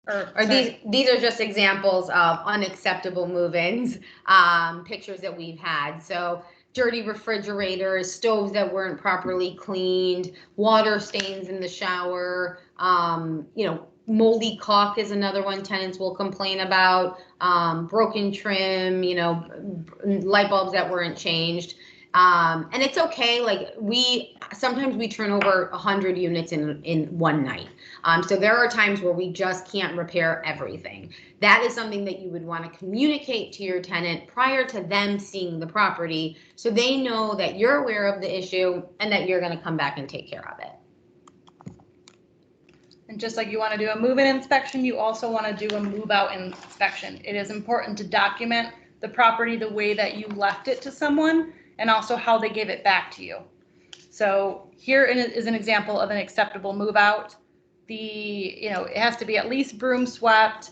or these are just examples of unacceptable move-ins, pictures that we've had. So dirty refrigerators, stoves that weren't properly cleaned, water stains in the shower, moldy caulk is another one tenants will complain about, broken trim, light bulbs that weren't changed. And it's okay. Like sometimes we turn over 100 units in one night. So there are times where we just can't repair everything. That is something that you would want to communicate to your tenant prior to them seeing the property, so they know that you're aware of the issue and that you're going to come back and take care of it. And just like you want to do a move-in inspection, you also want to do a move-out inspection. It is important to document the property the way that you left it to someone, and also how they gave it back to you. So here is an example of an acceptable move-out. It has to be at least broom swept.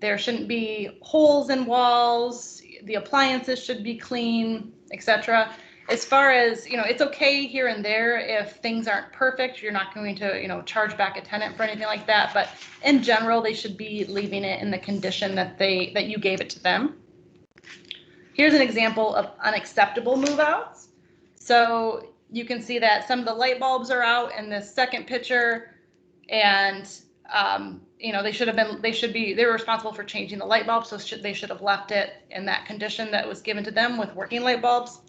There shouldn't be holes in walls. The appliances should be clean, etc. As far as, it's okay here and there if things aren't perfect. You're not going to, charge back a tenant for anything like that. But in general, they should be leaving it in the condition that you gave it to them. Here's an example of unacceptable move-outs. So you can see that some of the light bulbs are out in this second picture, and they were responsible for changing the light bulbs, so they should have left it in that condition that was given to them with working light bulbs,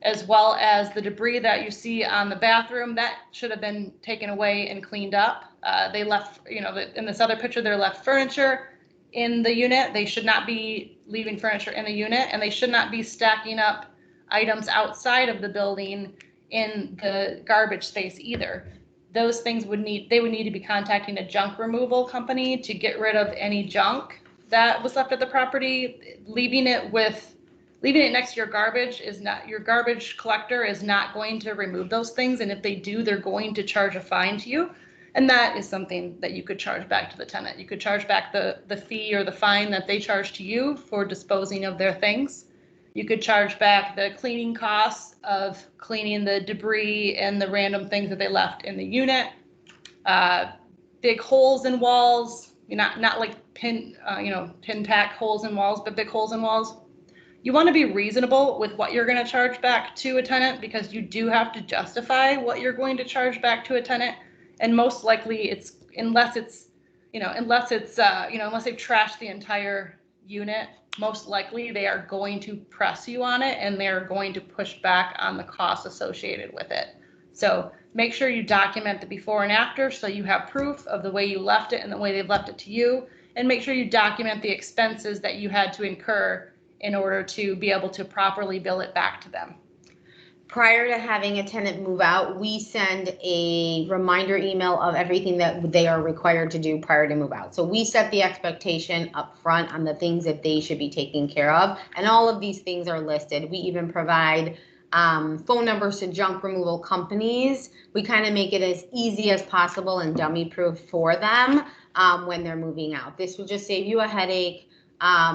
as well as the debris that you see on the bathroom that should have been taken away and cleaned up. They left, in this other picture, they left furniture in the unit. They should not be leaving furniture in the unit, and they should not be stacking up items outside of the building in the garbage space either. Those things would need to be contacting a junk removal company to get rid of any junk that was left at the property. Leaving it next to your garbage collector is not going to remove those things, and if they do, they're going to charge a fine to you. And that is something that you could charge back to the tenant. You could charge back the fee or the fine that they charge to you for disposing of their things. You could charge back the cleaning costs of cleaning the debris and the random things that they left in the unit. Big holes in walls, not like pin tack holes in walls, but big holes in walls. You want to be reasonable with what you're going to charge back to a tenant, because you do have to justify what you're going to charge back to a tenant. And most likely unless they've trashed the entire unit, most likely they are going to press you on it and they're going to push back on the costs associated with it. So make sure you document the before and after so you have proof of the way you left it and the way they've left it to you. And make sure you document the expenses that you had to incur in order to be able to properly bill it back to them. Prior to having a tenant move out, we send a reminder email of everything that they are required to do prior to move out. So we set the expectation up front on the things that they should be taking care of. And all of these things are listed. We even provide phone numbers to junk removal companies. We kind of make it as easy as possible and dummy proof for them when they're moving out. This will just save you a headache.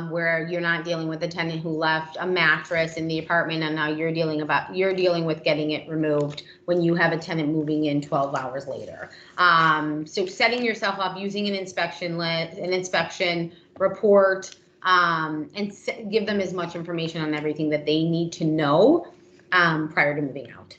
Where you're not dealing with a tenant who left a mattress in the apartment and now you're dealing with getting it removed when you have a tenant moving in 12 hours later. So setting yourself up using an inspection list, an inspection report, and give them as much information on everything that they need to know prior to moving out.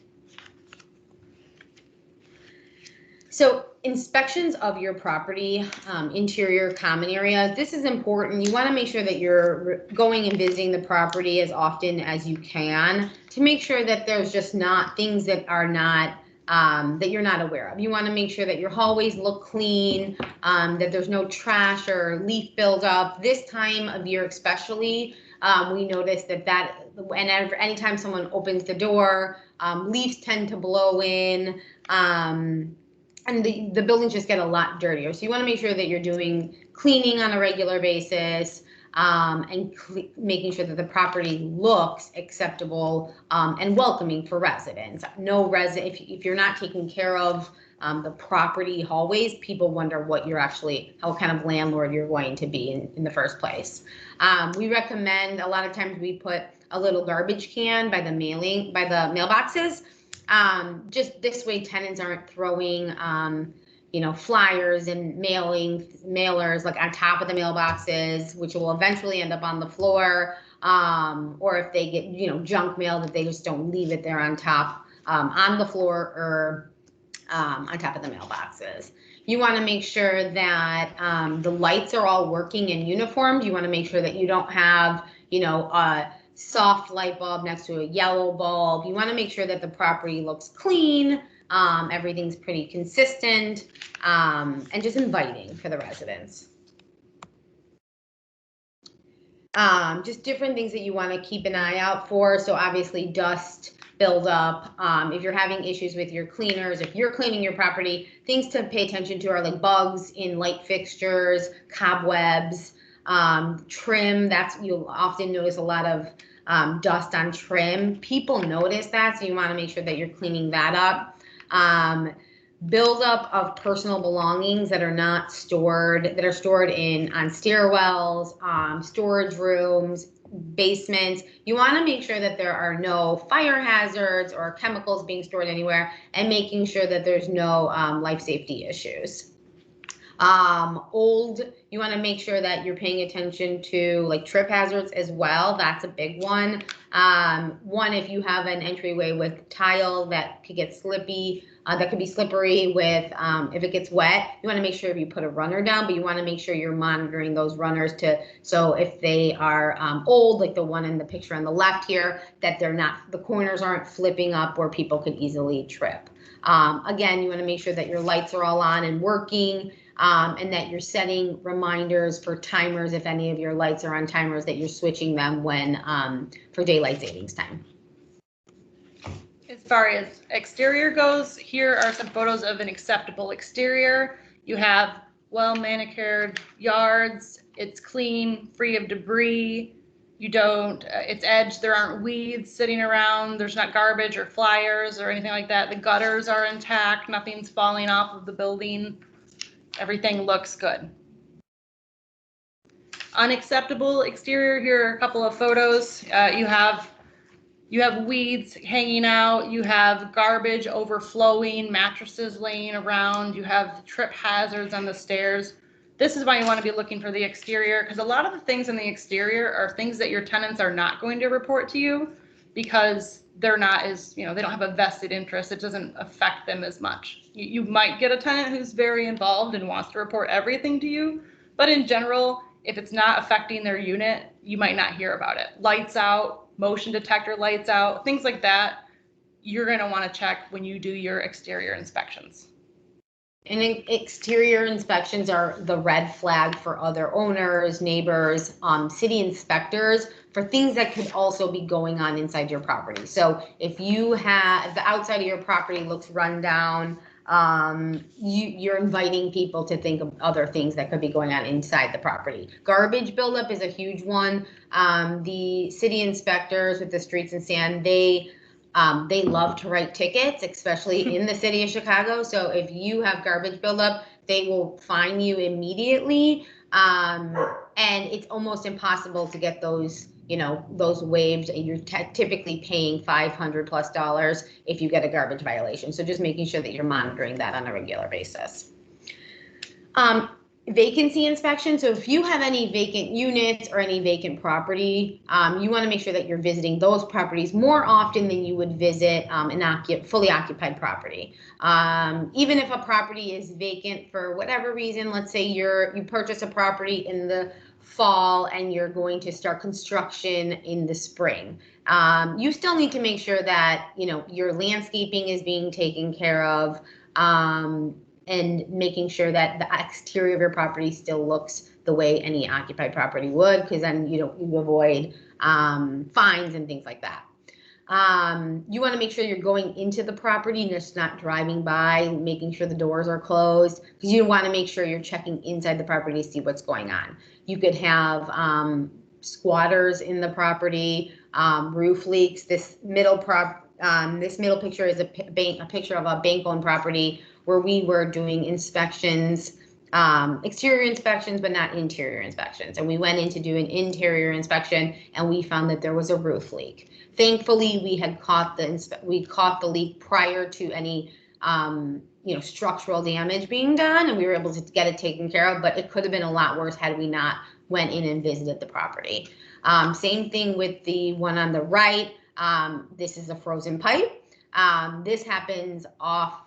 So inspections of your property, interior common areas, this is important. You want to make sure that you're going and visiting the property as often as you can to make sure that there's just not things that are not, that you're not aware of. You want to make sure that your hallways look clean, that there's no trash or leaf buildup. This time of year especially, we notice that anytime someone opens the door, leaves tend to blow in, and the buildings just get a lot dirtier. So you want to make sure that you're doing cleaning on a regular basis and making sure that the property looks acceptable and welcoming for residents. If you're not taking care of the property hallways, people wonder what what kind of landlord you're going to be in the first place. We recommend, a lot of times we put a little garbage can by the mailboxes. Just this way tenants aren't throwing, flyers and mailers like on top of the mailboxes, which will eventually end up on the floor. Or if they get, junk mail, that they just don't leave it there on top, on the floor or on top of the mailboxes. You want to make sure that the lights are all working and uniformed. You want to make sure that you don't have, a soft light bulb next to a yellow bulb. You want to make sure that the property looks clean, everything's pretty consistent, and just inviting for the residents. Just different things that you want to keep an eye out for. So obviously dust buildup. If you're having issues with your cleaners, if you're cleaning your property, things to pay attention to are like bugs in light fixtures, cobwebs, trim. You'll often notice a lot of dust on trim. People notice that, so you want to make sure that you're cleaning that up. Buildup of personal belongings that are stored on stairwells, storage rooms, basements. You want to make sure that there are no fire hazards or chemicals being stored anywhere, and making sure that there's no life safety issues. You want to make sure that you're paying attention to like trip hazards as well. That's a big one. If you have an entryway with tile that could get slippy, that could be slippery with, if it gets wet, you want to make sure you put a runner down, but you want to make sure you're monitoring those runners so if they are old, like the one in the picture on the left here, that the corners aren't flipping up where people could easily trip. Again, you want to make sure that your lights are all on and working, and that you're setting reminders for timers if any of your lights are on timers, that you're switching them when for daylight savings time. As far as exterior goes, here are some photos of an acceptable exterior. You have well manicured yards, it's clean, free of debris. You don't, it's edged, there aren't weeds sitting around, there's not garbage or flyers or anything like that. The gutters are intact, nothing's falling off of the building. Everything looks good. Unacceptable exterior, here are a couple of photos. You have weeds hanging out, you have garbage overflowing, mattresses laying around, you have trip hazards on the stairs. This is why you want to be looking for the exterior, because a lot of the things in the exterior are things that your tenants are not going to report to you because they're not as, they don't have a vested interest. It doesn't affect them as much. You might get a tenant who's very involved and wants to report everything to you, but in general, if it's not affecting their unit, you might not hear about it. Lights out, motion detector lights out, things like that, you're going to want to check when you do your exterior inspections. And exterior inspections are the red flag for other owners, neighbors, city inspectors for things that could also be going on inside your property. So if the outside of your property looks run down, you're inviting people to think of other things that could be going on inside the property. Garbage buildup is a huge one. The city inspectors with the streets and sand, they love to write tickets, especially in the city of Chicago. So if you have garbage buildup, they will fine you immediately. And it's almost impossible to get those waived. You're typically paying $500+ if you get a garbage violation. So just making sure that you're monitoring that on a regular basis. Vacancy inspection. So if you have any vacant units or any vacant property, you want to make sure that you're visiting those properties more often than you would visit an fully occupied property. Even if a property is vacant for whatever reason, let's say you purchase a property in the fall and you're going to start construction in the spring. You still need to make sure that your landscaping is being taken care of. And making sure that the exterior of your property still looks the way any occupied property would, because then you avoid fines and things like that. You want to make sure you're going into the property and just not driving by, making sure the doors are closed, because you want to make sure you're checking inside the property to see what's going on. You could have squatters in the property, roof leaks. This middle picture is a picture of a bank-owned property where we were doing inspections, exterior inspections, but not interior inspections. And we went in to do an interior inspection and we found that there was a roof leak. Thankfully, we had caught the leak prior to any structural damage being done, and we were able to get it taken care of, but it could have been a lot worse had we not went in and visited the property. Same thing with the one on the right. This is a frozen pipe. This happens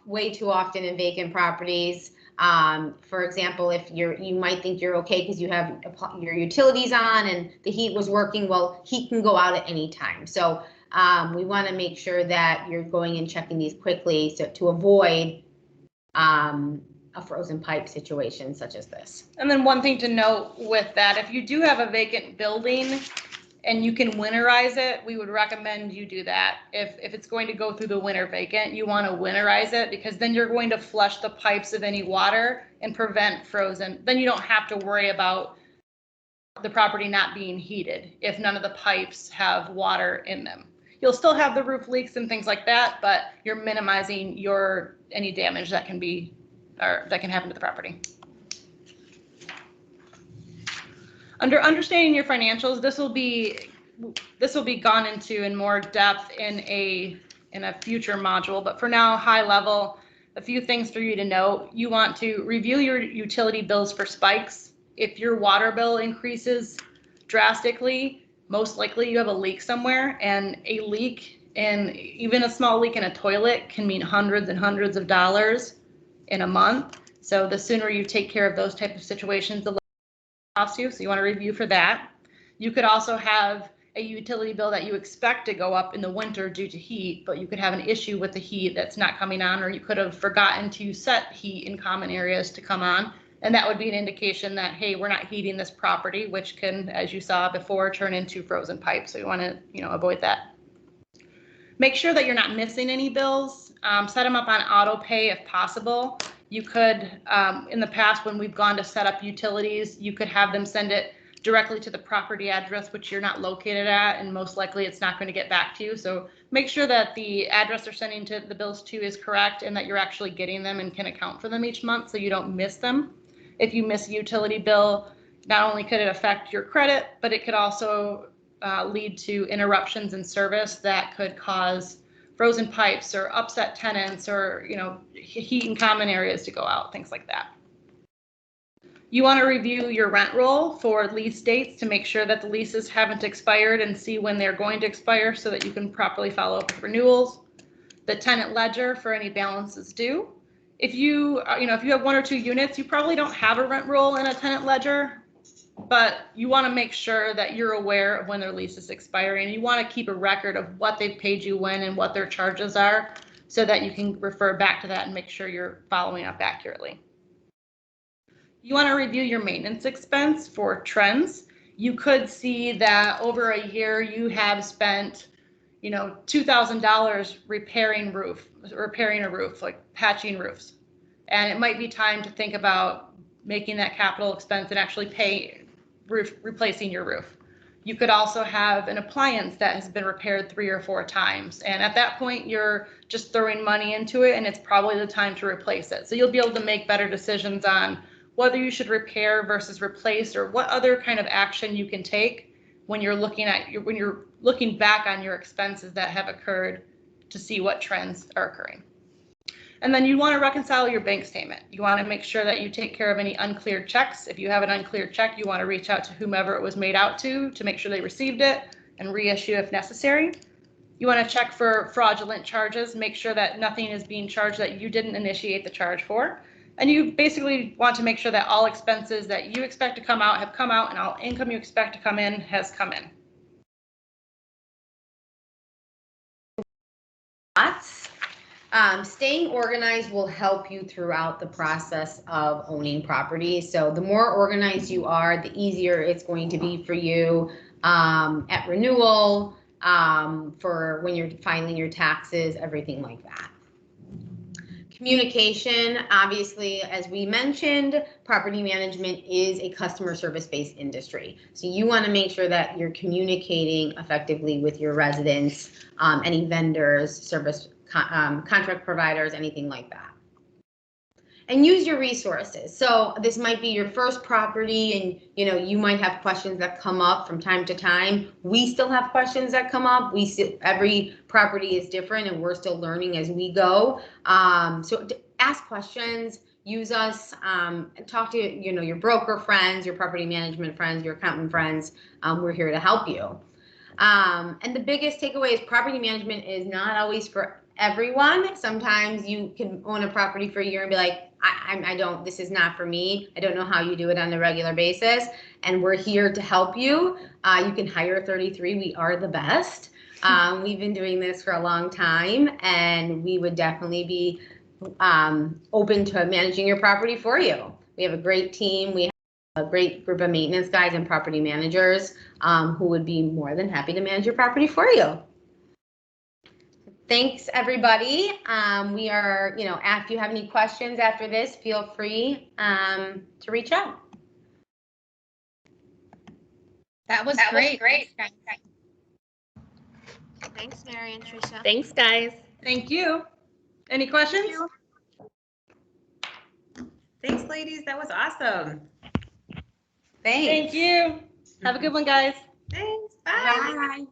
way too often in vacant properties. For example, if you might think you're okay because you have your utilities on and the heat was working, well, heat can go out at any time. So we want to make sure that you're going and checking these quickly to avoid a frozen pipe situation such as this. And then one thing to note with that, if you do have a vacant building and you can winterize it, we would recommend you do that. If it's going to go through the winter vacant, you want to winterize it, because then you're going to flush the pipes of any water and prevent frozen. Then you don't have to worry about the property not being heated if none of the pipes have water in them. You'll still have the roof leaks and things like that, but you're minimizing any damage that can happen to the property. Under understanding your financials, this will be gone into in more depth in a future module, but for now, high level, a few things for you to know. You want to review your utility bills for spikes. If your water bill increases drastically, most likely you have a leak somewhere, and a leak, and even a small leak in a toilet, can mean hundreds and hundreds of dollars in a month. So the sooner you take care of those type of situations, the less it costs you. So you want to review for that. You could also have a utility bill that you expect to go up in the winter due to heat, but you could have an issue with the heat that's not coming on, or you could have forgotten to set heat in common areas to come on. And that would be an indication that, hey, we're not heating this property, which can, as you saw before, turn into frozen pipes. So you want to, avoid that. Make sure that you're not missing any bills. Set them up on auto pay if possible. You could, in the past, when we've gone to set up utilities, you could have them send it directly to the property address, which you're not located at, and most likely it's not going to get back to you. So make sure that the address they're sending to the bills to is correct and that you're actually getting them and can account for them each month so you don't miss them. If you miss a utility bill, not only could it affect your credit, but it could also lead to interruptions in service that could cause frozen pipes or upset tenants or, heat in common areas to go out, things like that. You want to review your rent roll for lease dates to make sure that the leases haven't expired and see when they're going to expire so that you can properly follow up with renewals. The tenant ledger for any balances due. If you have 1 or 2 units, you probably don't have a rent roll in a tenant ledger, but you want to make sure that you're aware of when their lease is expiring. You want to keep a record of what they've paid you when and what their charges are so that you can refer back to that and make sure you're following up accurately. You want to review your maintenance expense for trends. You could see that over a year you have spent, $2,000 repairing a roof, like patching roofs. And it might be time to think about making that capital expense and actually replacing your roof. You could also have an appliance that has been repaired 3 or 4 times. And at that point, you're just throwing money into it and it's probably the time to replace it. So you'll be able to make better decisions on whether you should repair versus replace or what other kind of action you can take when you're looking back on your expenses that have occurred to see what trends are occurring. And then you want to reconcile your bank statement. You want to make sure that you take care of any uncleared checks. If you have an uncleared check, you want to reach out to whomever it was made out to make sure they received it and reissue if necessary. You want to check for fraudulent charges, make sure that nothing is being charged that you didn't initiate the charge for. And you basically want to make sure that all expenses that you expect to come out have come out and all income you expect to come in has come in. Staying organized will help you throughout the process of owning property. So the more organized you are, the easier it's going to be for you at renewal, for when you're filing your taxes, everything like that. Communication, obviously, as we mentioned, property management is a customer service-based industry. So you want to make sure that you're communicating effectively with your residents, any vendors, contract providers, anything like that. And use your resources. So this might be your first property and you might have questions that come up from time to time. We still have questions that come up. Every property is different and we're still learning as we go. So ask questions, use us, talk to your broker friends, your property management friends, your accountant friends. We're here to help you. And the biggest takeaway is property management is not always for everyone. Sometimes you can own a property for a year and be like, this is not for me. I don't know how you do it on a regular basis. And we're here to help you. You can hire 33. We are the best. We've been doing this for a long time and we would definitely be open to managing your property for you. We have a great team. We have a great group of maintenance guys and property managers who would be more than happy to manage your property for you. Thanks, everybody. We are, if you have any questions after this, feel free to reach out. That was great. Thanks, Mary and Tricia. Thanks, guys. Thank you. Any questions? Thanks, ladies. That was awesome. Thanks. Thank you. Have a good one, guys. Thanks. Bye. Bye.